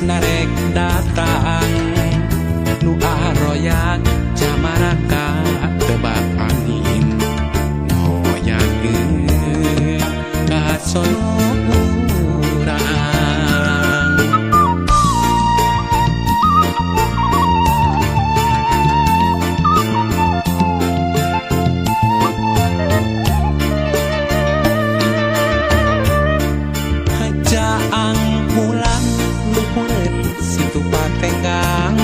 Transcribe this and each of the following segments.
narek datang nu aroyak camaraka tebak angin ngoyakeun ka sono urang hajaang bulan luhureun situ patenggang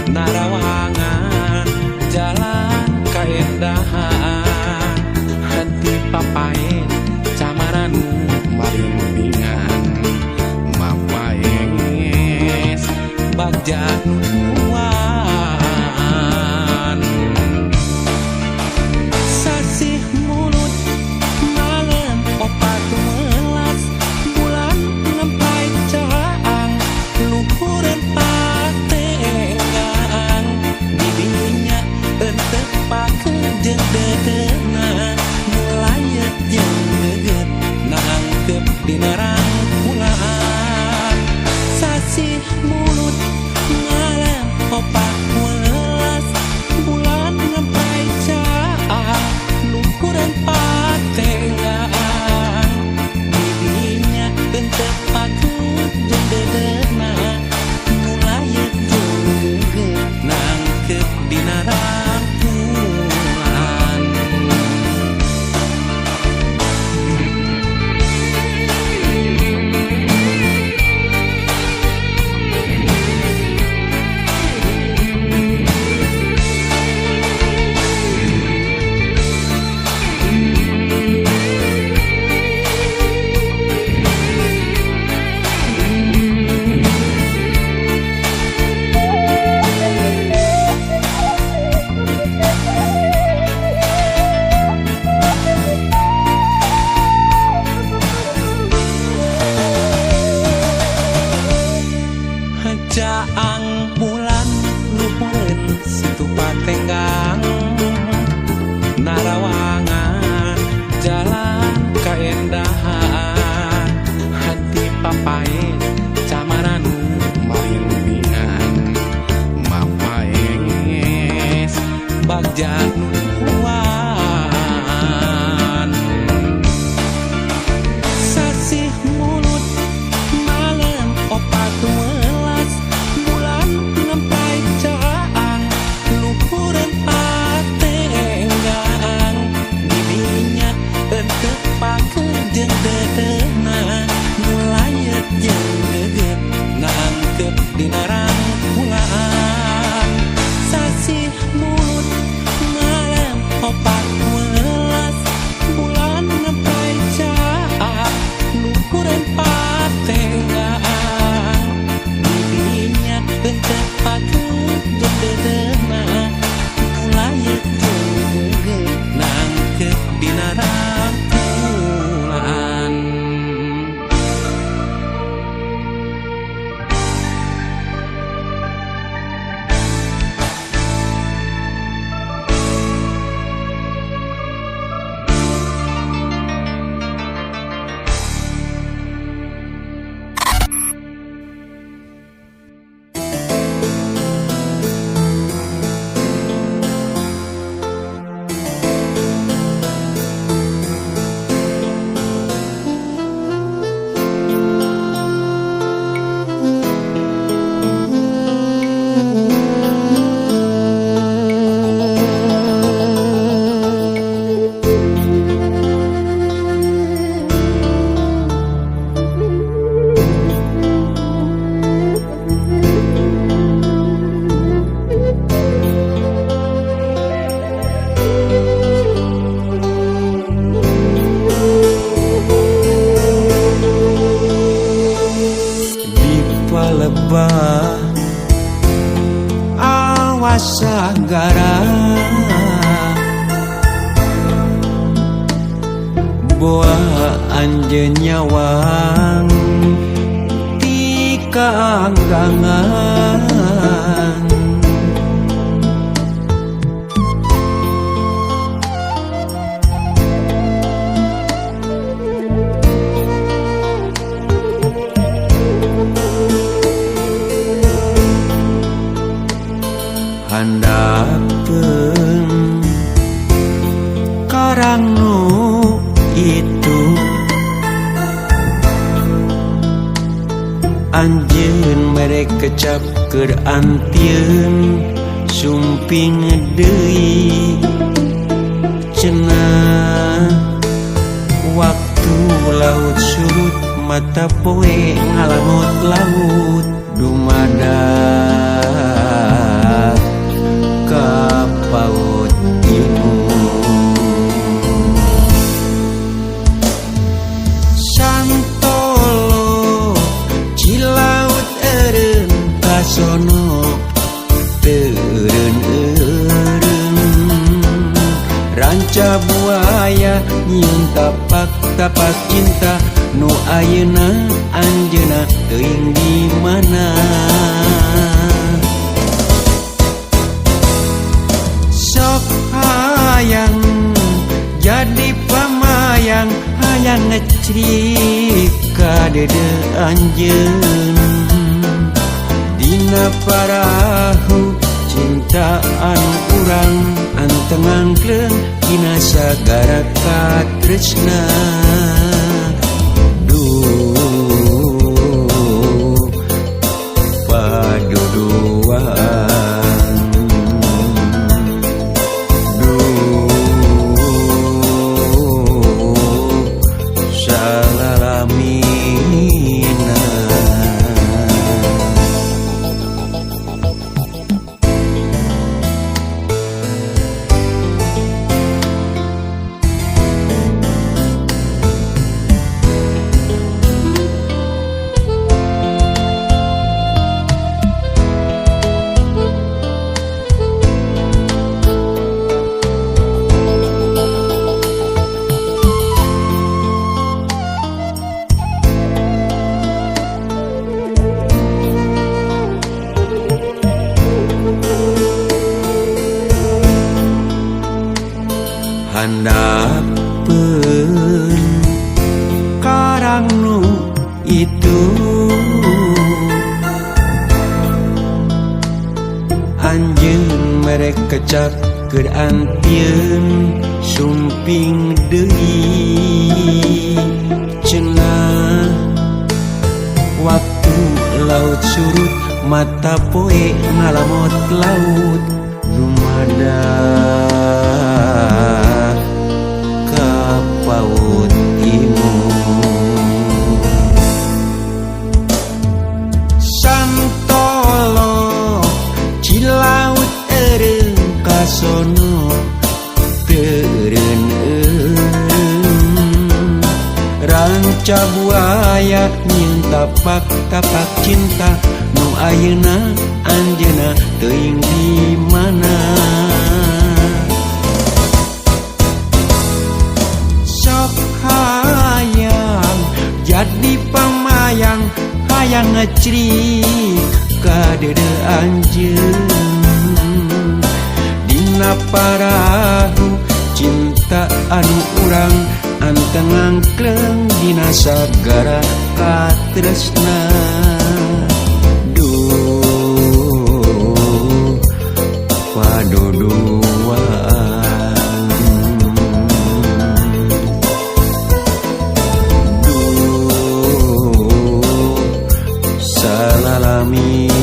narawangan jalan kaendahan henti papain camaran marimpingan mapaes bagja nuan sasih mulut malam opat melas bulan nempai caang luhureun patenggang didinya enteu pakeun jeung dedeuna mulayet jeung geget nangkep dina rangkulan sasih mulut ngalem opat welas bulan nempai caang luhureun patenggang didinya enteu pakeun jeung dedeuna mulayet jeung geget nangkep dina rangkulan hajaang bulan luhureun situ patenggang narawangan jalan kaendahan hati papain camaran marimpingan mapaes bagja nuan sasih mulut malam opat welas bulan nempai caang luhureun patenggang didinya enteu pakeun jeung dedeuna mulayet jeung geget nangkep dina rangkulan sasih mulut ngalem opat welas bulan nempai caang luhureun patenggang didinya enteu pakeun jeung dedeuna mulayet jeung geget nangkep dina rangkulan lebah awas sagara boa anjeun nyawang ti kaanggangan Anjeun mere kecap keur antieun sumping deui cenah waktu laut surut mata poe ngalamot laut dumadak ka paut Santolo cilaut eureun kasono teureun ranca buaya nyieun tapak cinta nu ayeuna anjeunna teuing di mana sok hayang jadi pamayang hayang ngecrik ka dede anjeun dina parahu cintaan urang anteng angkleung dina sagara katresna duh paduduan duh salalamina handapkeun karang nu itu anjeun mere kecap keur antieun sumping deui cenah waktu laut surut mata poe ngalamot laut dumadak ka paut Santolo cilaut eureun kasono teureun ranca buaya nyieun tapak cinta nu ayeuna anjeunna teuing di mana sok hayang jadi pamayang hayang ngecrik ka dede anjeun dina parahu cintaan urang anteng angkleung dina sagara katresna duh paduduan duh salalamina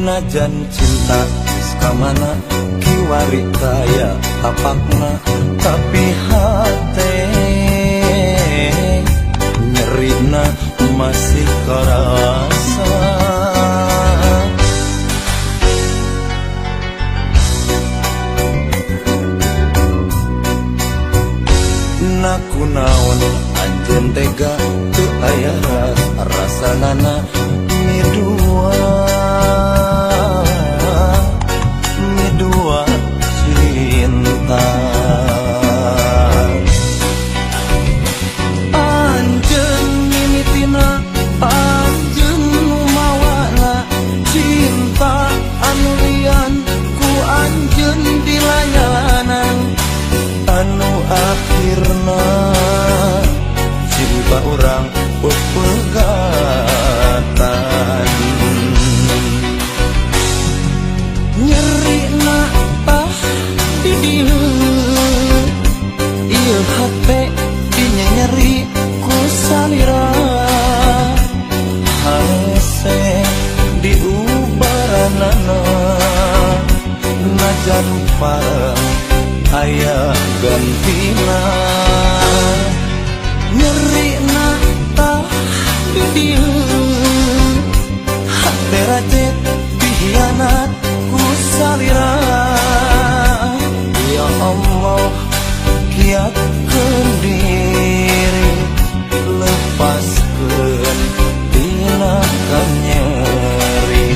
najan cinta kamana kiwari kaya tapakna tapi hate nyerina masih karasa ajen tega teu aya rasanana midua cinta. Anjeun mimitina anjeun mawana cinta anu lian ku anjeun dilayanan anu akhirna cinta urang pegatan. Nyerina di dieu ieu hate dinya nyeri ku salira hese diubaranana najan pareng aya gantina. Nyerina di dieu hate racet dihianat ku salira. Ya Allah kiatkeun diri lepaskeun tina kanyeri.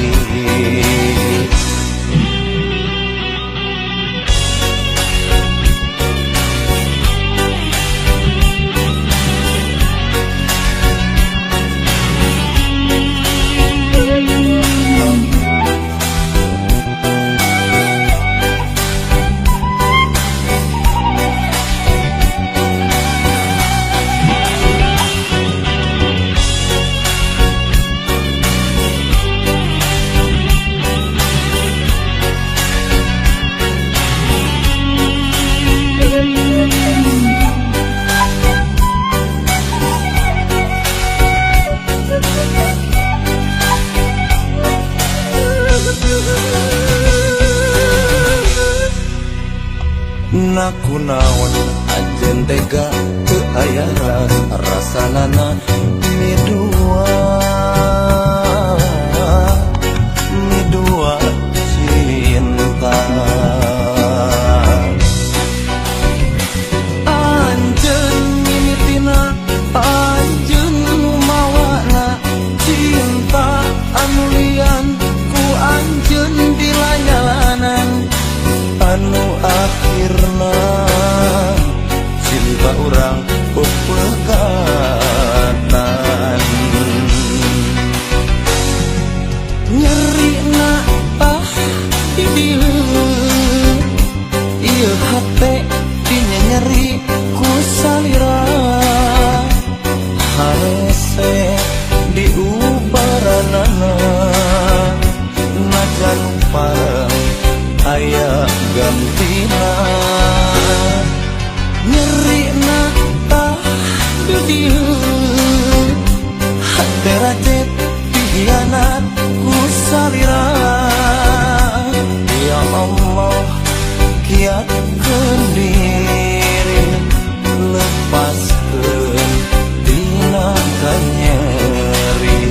Nakunaon ajen tega teu aya rasanana midua cinta. Anjeun mimitina anjeun mawana cinta anu lian ku anjeun dilayanan anu akhirna cinta urang pegatan. Nyerina di dieu ieu hate dinya nyeri ku salira hese diubaranana najan pareng aya gantina. Nyerina di dieu hate racet dihianat ku salira. Ya Allah kiatkeun diri lepaskeun tina kanyeri.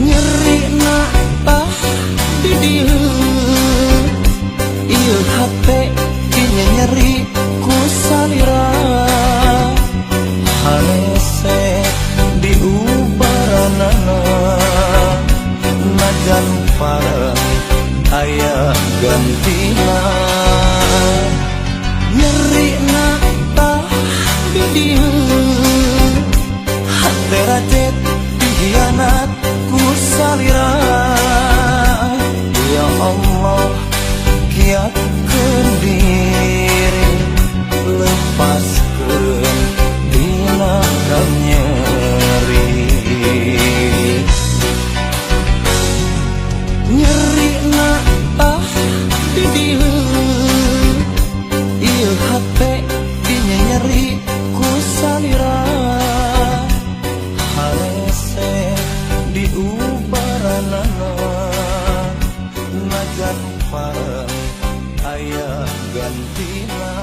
Nyerina di dieu ieu hate dinya nyeri ku salira hese diubaranana najan pareng aya gantina. Nyerina di dieu hate racet dihianat ku salira. Ya Allah kiatkeun diri lepaskeun tina kanyeri. Nyerina di dieu ieu hate dinya nyeri ku salira hese diubaranana najan pareng aya gantina.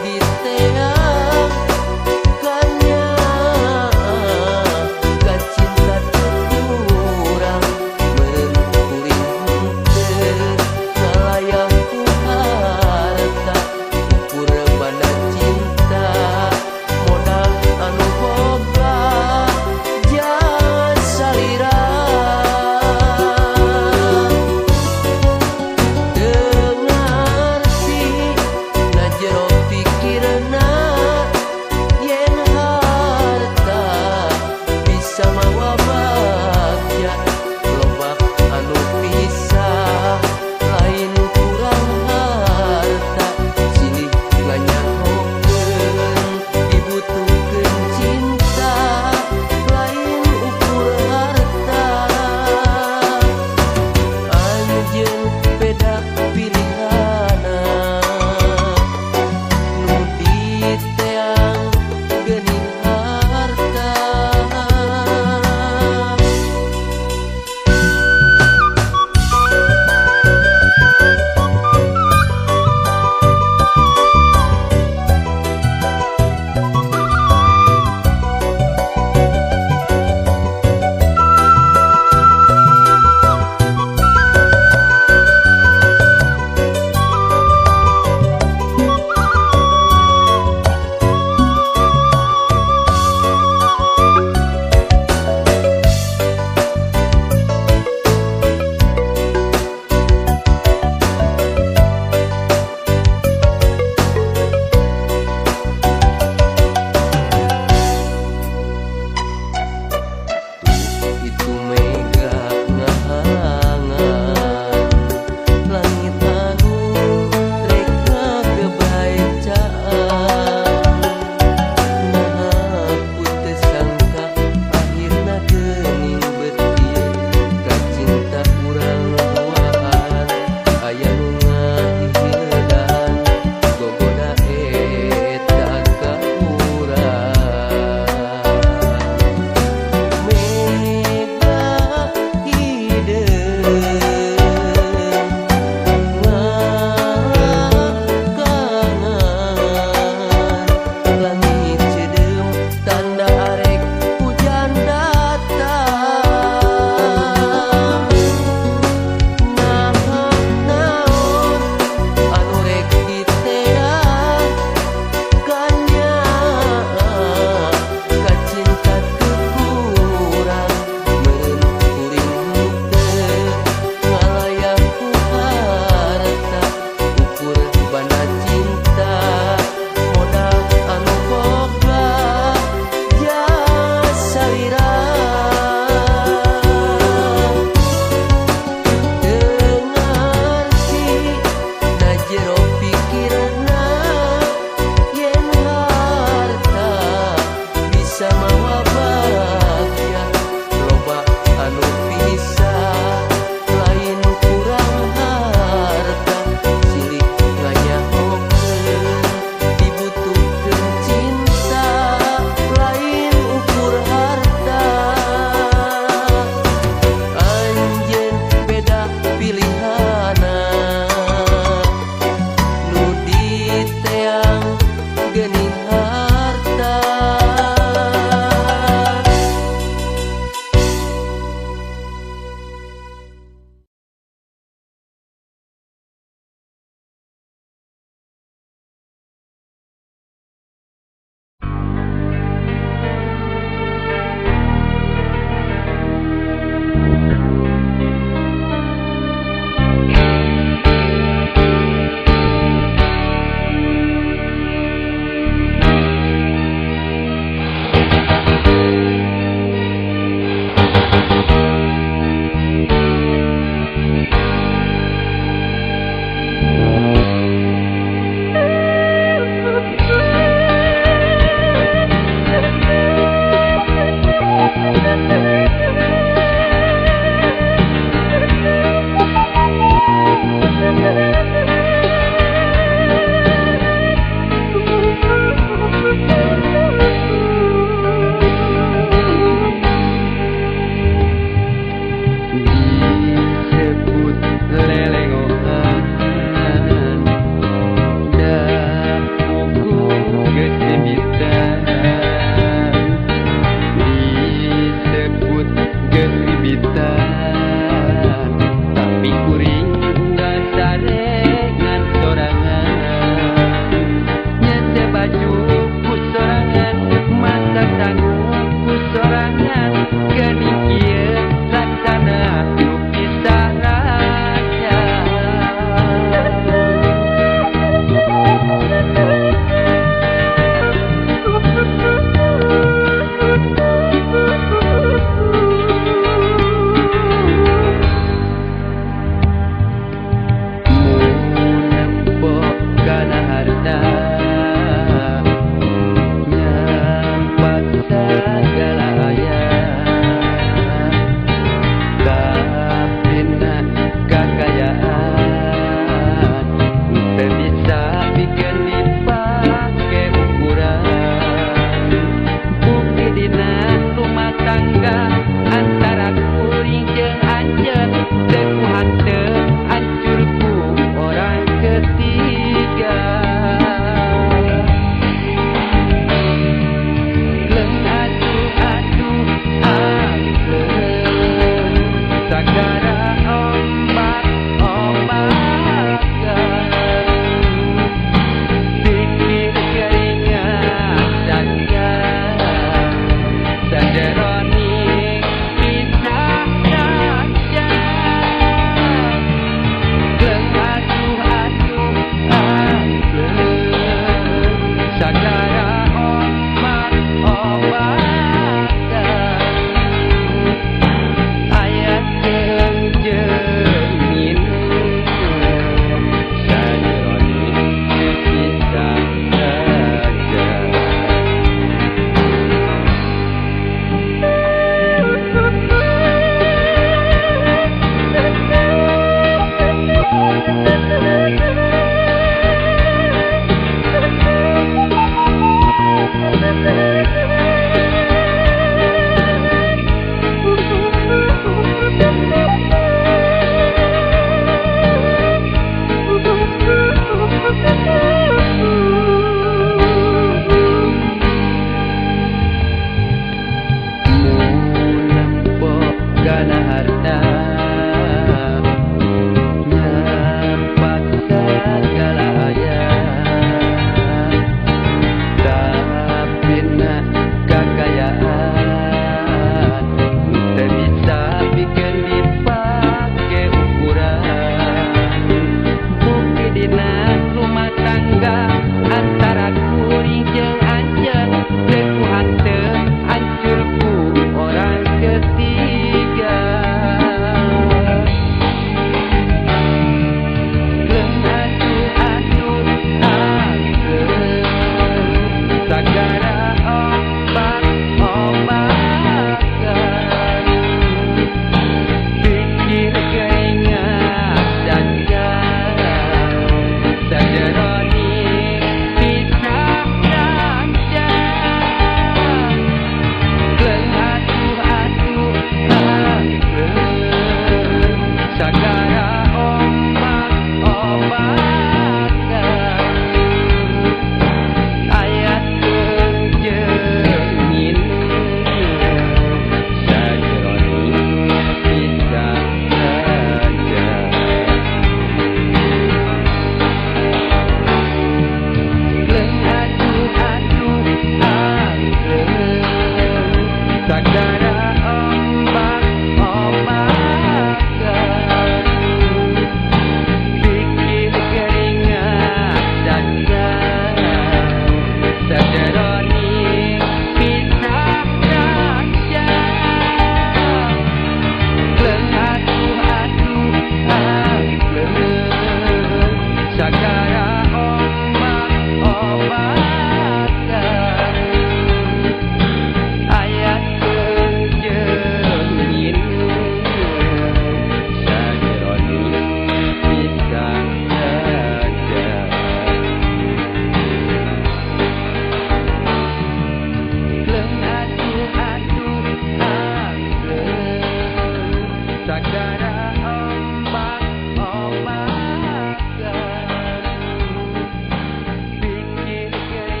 Bikin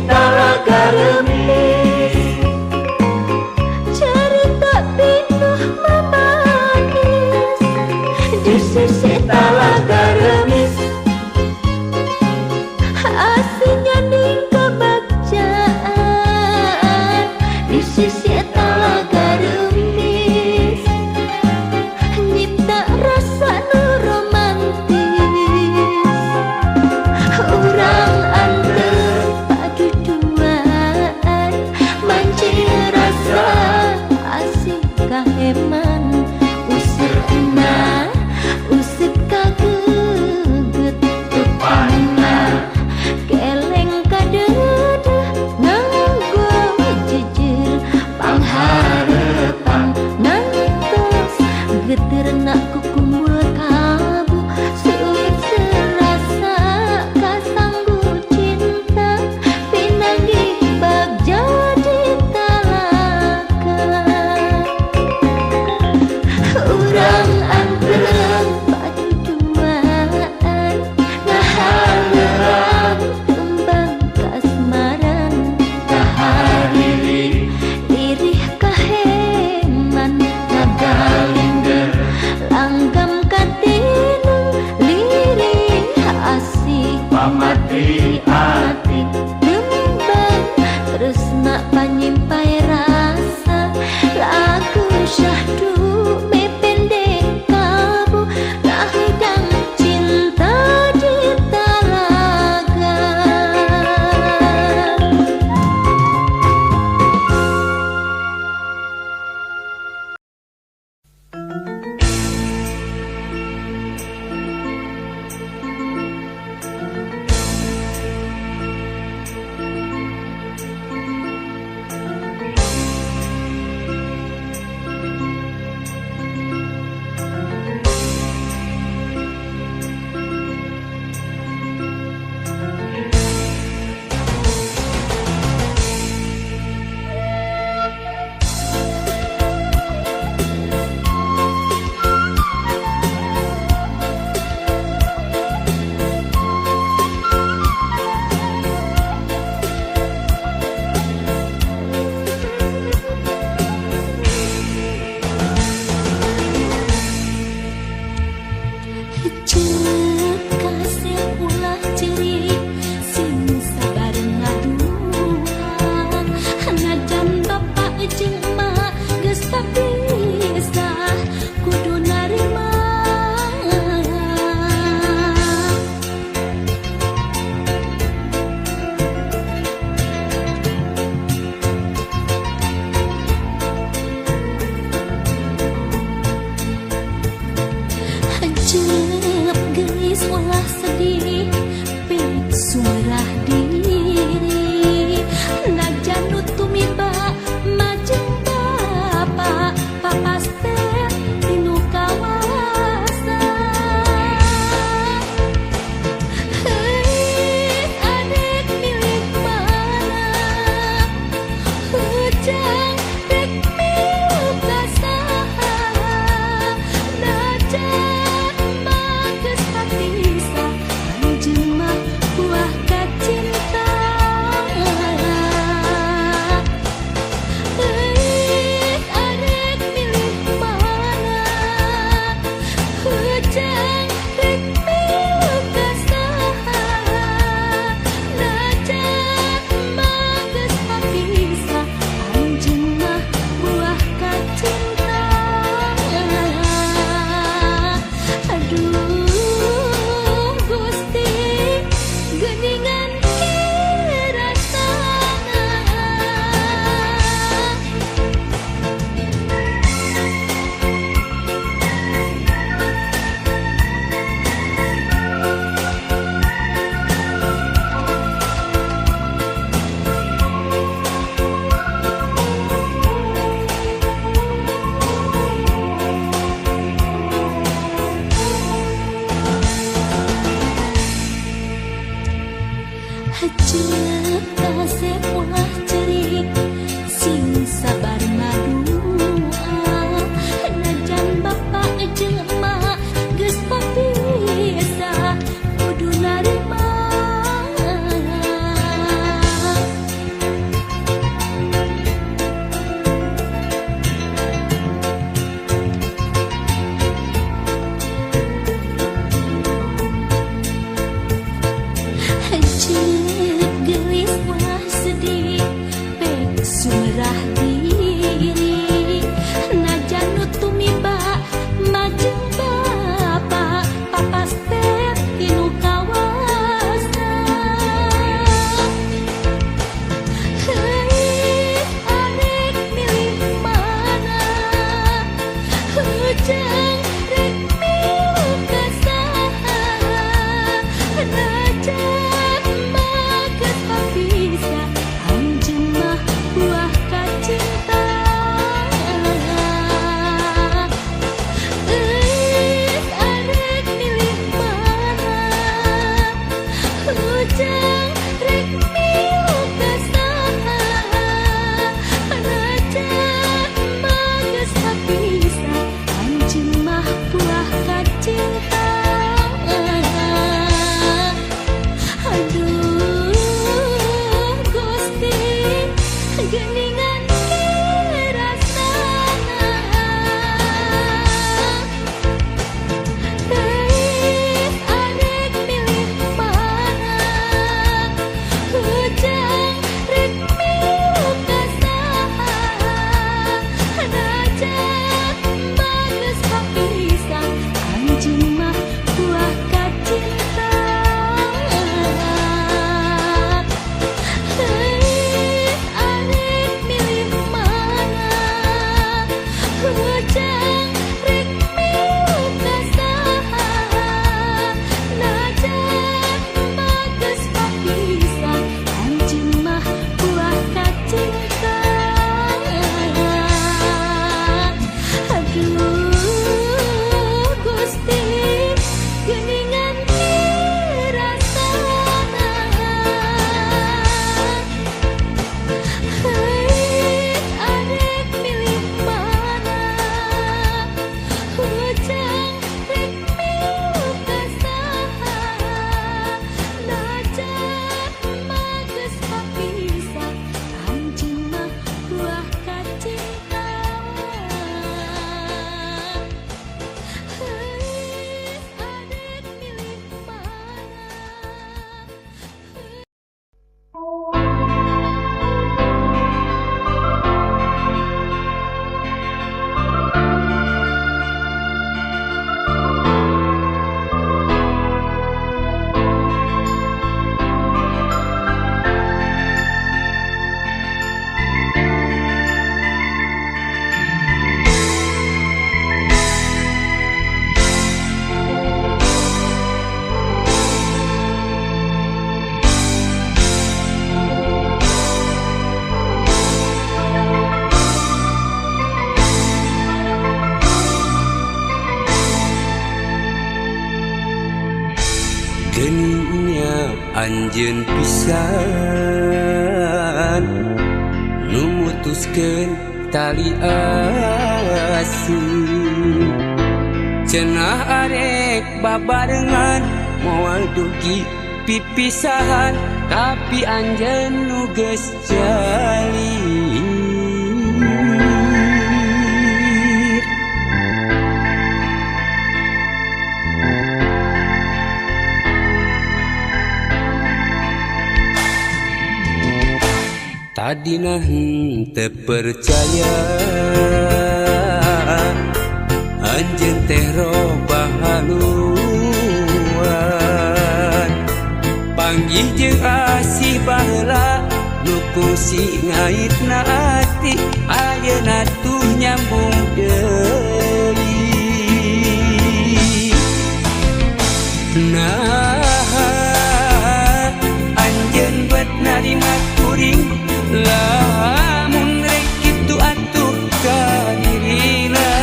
talaga remis cerita pinuh memanis di sisi talaga remis aslinya ning kebagjaan di sisi talaga remis nyipta rasa nu romantis urang anteng paduduan mancing rasa asik kaheman usir enak usir kageget tepana keleng kadeudah nganggo jejel pangharepan ngantos geterna kukumpul kabu sulit serasa kasanggu cinta pinanggih bag jadi talaga urang anteng paduduan ngahareurang kembang kasmaran kahariri irih kaheman ngagalinder langgam katinung lirih asik pamati ati dembang tresna panyimpai rasa lagu syahdu mependek kabu kahidang cinta di talaga Cek kasih ulah ceri sing sabar ngaduha najan bapak jeung emak geus papisah kudu narima Jep geus ulah sedih pik sumrah diri najan nu tumiba majeng bapak papas teh tinu kawasa hei adik milik mana hujang rek milu kasaha najan mages papisah anjeun mah buah kacinta hei adik milik mana hujang rek milu kasaha najan mages papisah anjeun mah buah kacinta aduh Gusti geuningan rasana Cek kasih ulah ceri sing sabar ngaduha najan bapak jeung emak geus papisah kudu narima Geningan rasana teuing arek milih mana hujang rek milu ka saha najan bagus papisan anjeun mah buah kacinta teuing arek milih mana hujang rek milu ka saha najan bagus papisan anjeun mah buah kacinta aduh Gusti geningan rasana teuing arek milih mana hujang rek milu ka saha najan bagus papisan anjeun mah buah kacinta teuing arek milih mana Geningnya anjeun pisan nu mutuskeun tali asih cenah arek babarengan moal dugi pipisahan tapi anjeun nu geus jalir tadina henteu percaya anjeun teh robah haluan panggih jeung asih baheula nu kungsi ngaitna ati ayeuna tuh nyambung deui nah anjeun bet narima kuring lamun rek kitu atuh ka dirina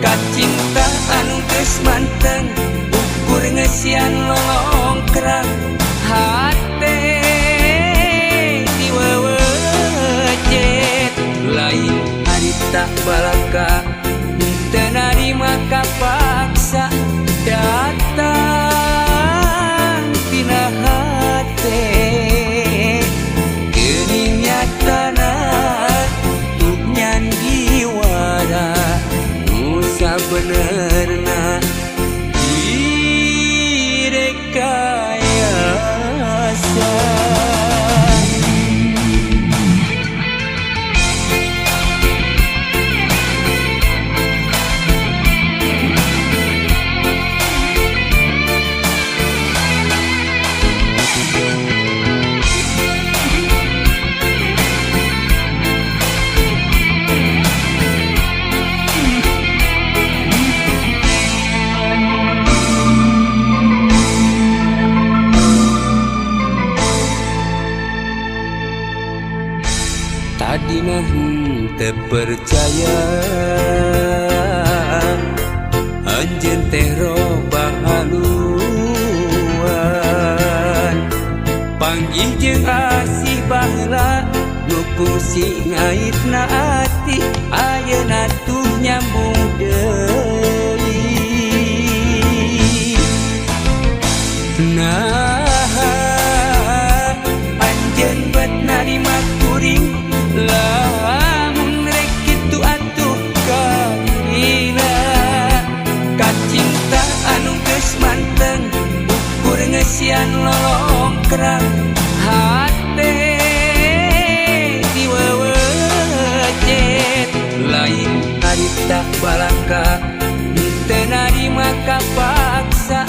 kacinta anu geus manteng ukur ngesian longkrang hate diwewejet lain harita balaka teu narima kapaksa datang tina hate benerna direkayasa tadina henteu percaya anjeun teh robah haluan panggih jeung asih baheula nu kungsi ngaitna ati ayeuna tuh nyambung deui nah anjeun bet narima kuring balaka teu narima kapaksa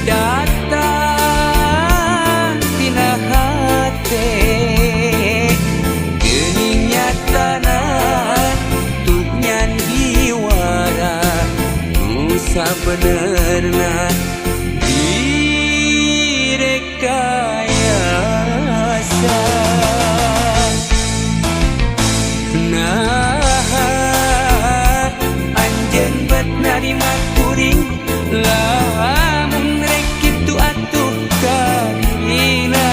datang tina hate geuning nyatana tuh nyan diwara nu sabenerna direkayasa. Narima kuring lamun rek kitu atuh karina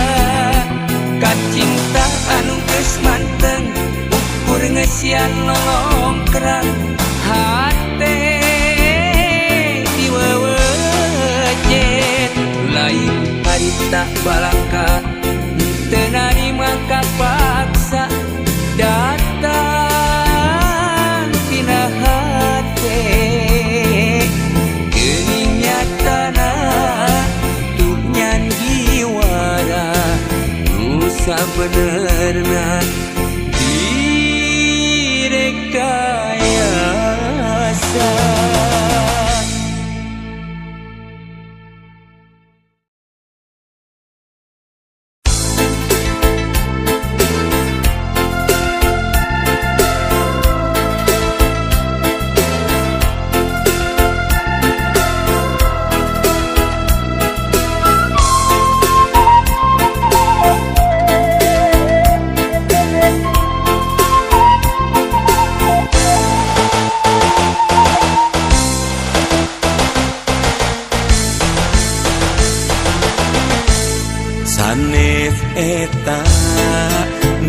kacinta anu geus manteng ukur ngesian lolongkrang hate diwewejet lain harita balaka teu narima kapaksa datang tina hate sabenerna direkayasa. Sanes eta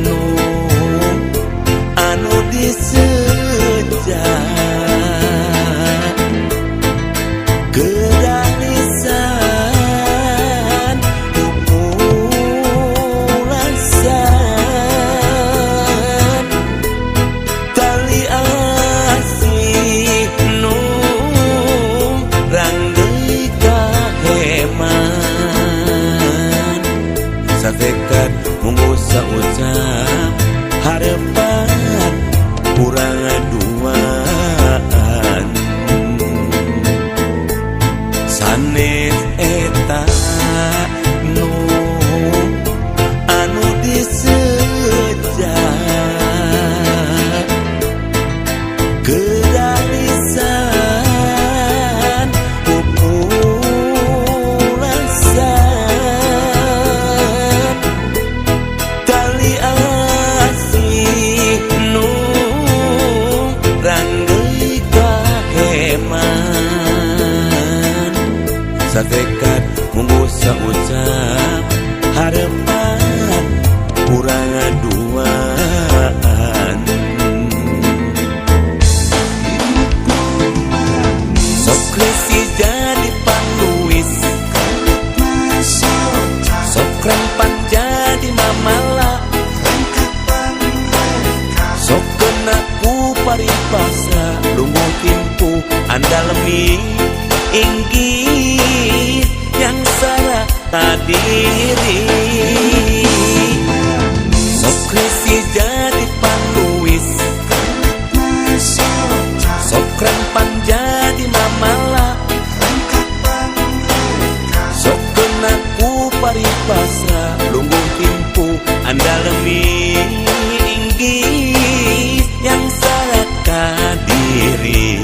nu anu diseja gedanisan upulasan tali asih nu ranggeui kaheman satekat munggu saucap harapan kurang aduan sanes eta nu anu diseja gedanisan upulasan tali asih nu ranggeui kaheman satekat munggu saucap harapan kurang aduan sok kresi jadi panulis sok rempan jadi mamala sok kena ku paripasa lungguh kimpu andalemi inggih yang salah tadiri sok kresi jadi panulis sok rempan jadi mamala sok kena ku paripasa lungguh kimpu andalemi inggih yang salah kadiri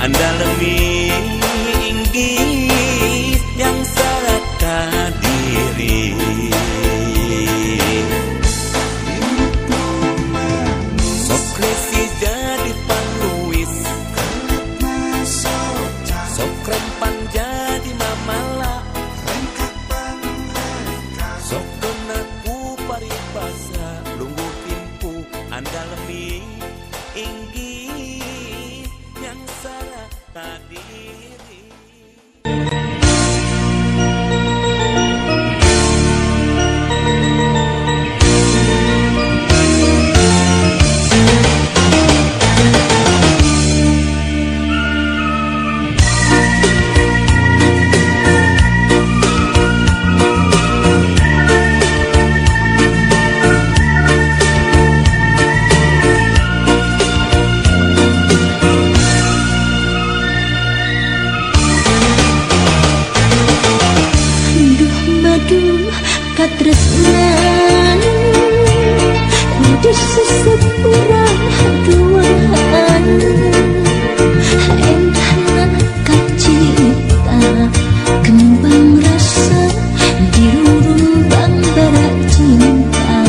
andalemi inggih yang salah diri. Sokresi jadi panuis, sok rempan jadi mamala, sok kenaku paribasa lunggu timpu andalemi inggih yang salah diri. Katresnan disusupurang duaan entahna kacita kembang rasa dirurumbang berat cinta.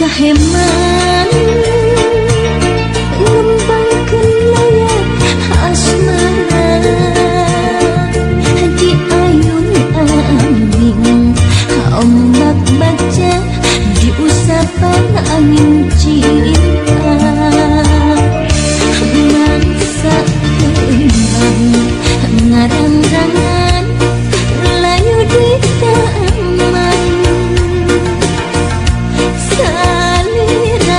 Kaheman ngembangkeun layar asmara di ayun ambing ombak baca di usapan angin cinta mangsa kembang ngarang-rangan layu di taman salira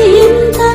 cinta